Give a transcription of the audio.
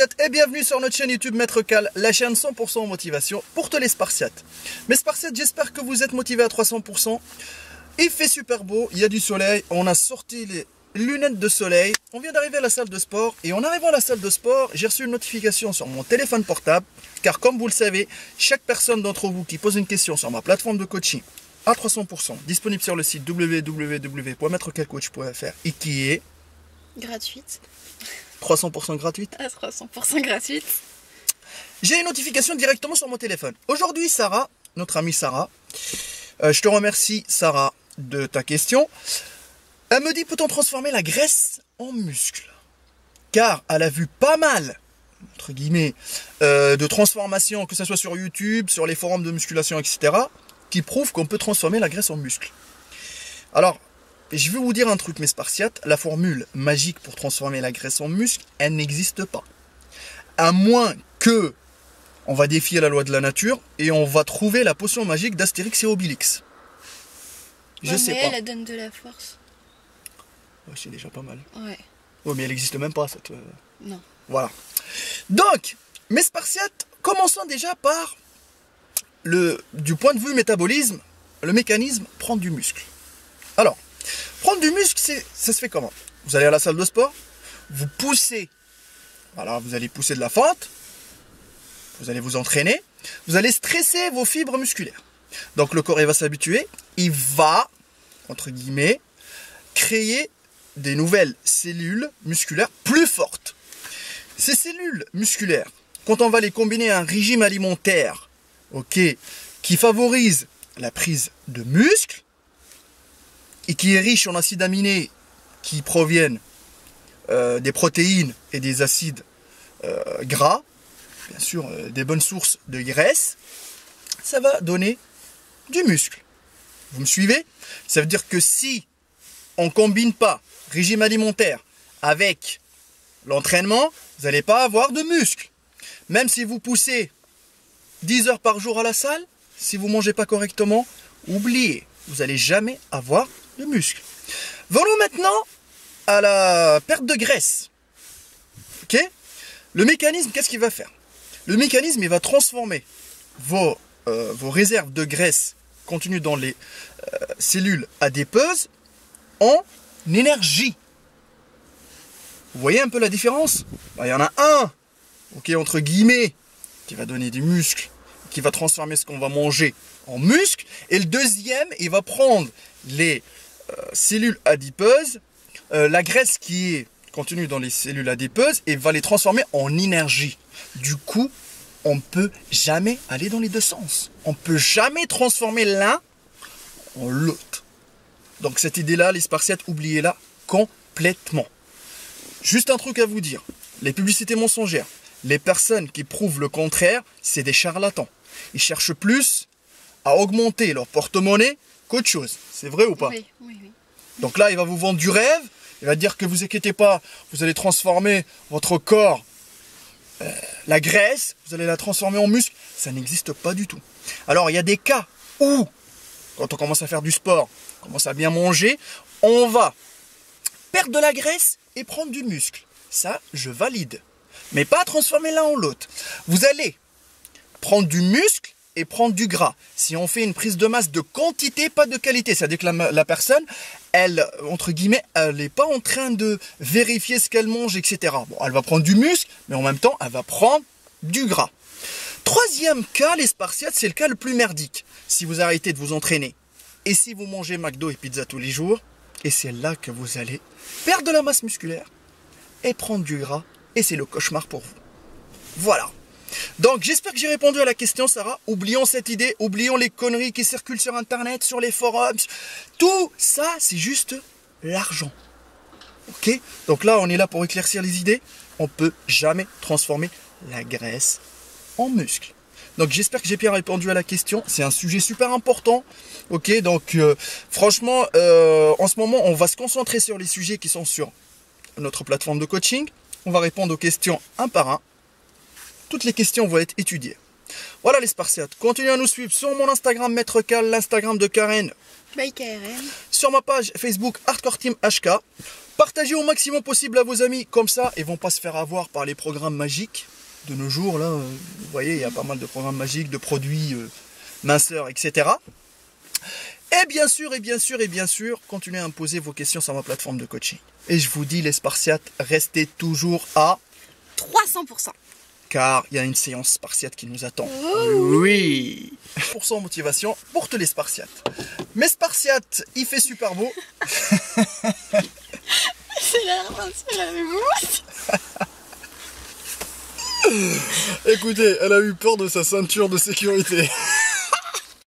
Spartiates et bienvenue sur notre chaîne YouTube Maître Cal, la chaîne 100% motivation pour tous les Spartiates. Mes Spartiates, j'espère que vous êtes motivés à 300%. Il fait super beau, il y a du soleil, on a sorti les lunettes de soleil, on vient d'arriver à la salle de sport et en arrivant à la salle de sport, j'ai reçu une notification sur mon téléphone portable car comme vous le savez, chaque personne d'entre vous qui pose une question sur ma plateforme de coaching à 300%, disponible sur le site www.maîtrecalcoach.fr et qui est gratuite. 300% gratuite. À 300% gratuite. J'ai une notification directement sur mon téléphone. Aujourd'hui, Sarah, notre amie Sarah, je te remercie Sarah de ta question. Elle me dit, peut-on transformer la graisse en muscle? Car elle a vu pas mal, entre guillemets, de transformations, que ce soit sur YouTube, sur les forums de musculation, etc., qui prouvent qu'on peut transformer la graisse en muscle. Alors, je vais vous dire un truc, mes Spartiates, la formule magique pour transformer la graisse en muscle, elle n'existe pas. À moins que on va défier la loi de la nature et on va trouver la potion magique d'Astérix et Obélix. Je sais pas. Elle donne de la force. Ouais, c'est déjà pas mal. Ouais. Ouais, mais elle n'existe même pas, cette... Non. Voilà. Donc, mes Spartiates, commençons déjà par du point de vue métabolisme, le mécanisme prendre du muscle. Alors, prendre du muscle, ça se fait comment? Vous allez à la salle de sport, vous poussez, voilà, vous allez pousser de la fente, vous allez vous entraîner, vous allez stresser vos fibres musculaires. Donc le corps il va s'habituer, il va, entre guillemets, créer des nouvelles cellules musculaires plus fortes. Ces cellules musculaires, quand on va les combiner à un régime alimentaire, ok, qui favorise la prise de muscles, et qui est riche en acides aminés qui proviennent des protéines et des acides gras, bien sûr des bonnes sources de graisse, ça va donner du muscle. Vous me suivez? Ça veut dire que si on ne combine pas régime alimentaire avec l'entraînement, vous n'allez pas avoir de muscle. Même si vous poussez 10 heures par jour à la salle, si vous ne mangez pas correctement, oubliez, vous n'allez jamais avoir de muscles. Venons maintenant à la perte de graisse. Ok? Le mécanisme, qu'est-ce qu'il va faire? Le mécanisme, il va transformer vos réserves de graisse contenues dans les cellules adipeuses en énergie. Vous voyez un peu la différence? Il y en a un, ok, entre guillemets, qui va donner des muscles, qui va transformer ce qu'on va manger en muscles. Et le deuxième, il va prendre les cellules adipeuses, la graisse qui est contenue dans les cellules adipeuses, et va les transformer en énergie. Du coup, on ne peut jamais aller dans les deux sens. On ne peut jamais transformer l'un en l'autre. Donc cette idée-là, les Spartiates, oubliez-la complètement. Juste un truc à vous dire. Les publicités mensongères, les personnes qui prouvent le contraire, c'est des charlatans. Ils cherchent plus à augmenter leur porte-monnaie qu'autre chose. C'est vrai ou pas? Oui, oui, oui. Donc là, il va vous vendre du rêve. Il va dire que vous inquiétez pas, vous allez transformer votre corps, la graisse, vous allez la transformer en muscle. Ça n'existe pas du tout. Alors, il y a des cas où, quand on commence à faire du sport, on commence à bien manger, on va perdre de la graisse et prendre du muscle. Ça, je valide. Mais pas transformer l'un en l'autre. Vous allez prendre du muscle et prendre du gras. Si on fait une prise de masse de quantité, pas de qualité, c'est-à-dire que la personne, elle, entre guillemets, elle n'est pas en train de vérifier ce qu'elle mange, etc. Bon, elle va prendre du muscle, mais en même temps, elle va prendre du gras. Troisième cas, les Spartiates, c'est le cas le plus merdique. Si vous arrêtez de vous entraîner et si vous mangez McDo et pizza tous les jours, et c'est là que vous allez perdre de la masse musculaire et prendre du gras, et c'est le cauchemar pour vous. Voilà. Donc j'espère que j'ai répondu à la question, Sarah. Oublions cette idée, oublions les conneries qui circulent sur internet, sur les forums. Tout ça, c'est juste l'argent. Ok? Donc là, on est là pour éclaircir les idées. On ne peut jamais transformer la graisse en muscle. Donc j'espère que j'ai bien répondu à la question. C'est un sujet super important. Ok? Donc franchement, en ce moment, on va se concentrer sur les sujets qui sont sur notre plateforme de coaching. On va répondre aux questions un par un. Toutes les questions vont être étudiées. Voilà les Spartiates. Continuez à nous suivre sur mon Instagram Maître Cal, l'Instagram de Karen. By KRM. Sur ma page Facebook Hardcore Team HK. Partagez au maximum possible à vos amis, comme ça, ils vont pas se faire avoir par les programmes magiques. De nos jours, là, vous voyez, il y a pas mal de programmes magiques, de produits minceurs, etc. Et bien sûr, continuez à me poser vos questions sur ma plateforme de coaching. Et je vous dis, les Spartiates, restez toujours à 300%. car il y a une séance Spartiate qui nous attend. Oh. Oui. Pour son motivation, pour tous les Spartiates. Mais Spartiate, il fait super beau. C'est la mousse. Écoutez, elle a eu peur de sa ceinture de sécurité.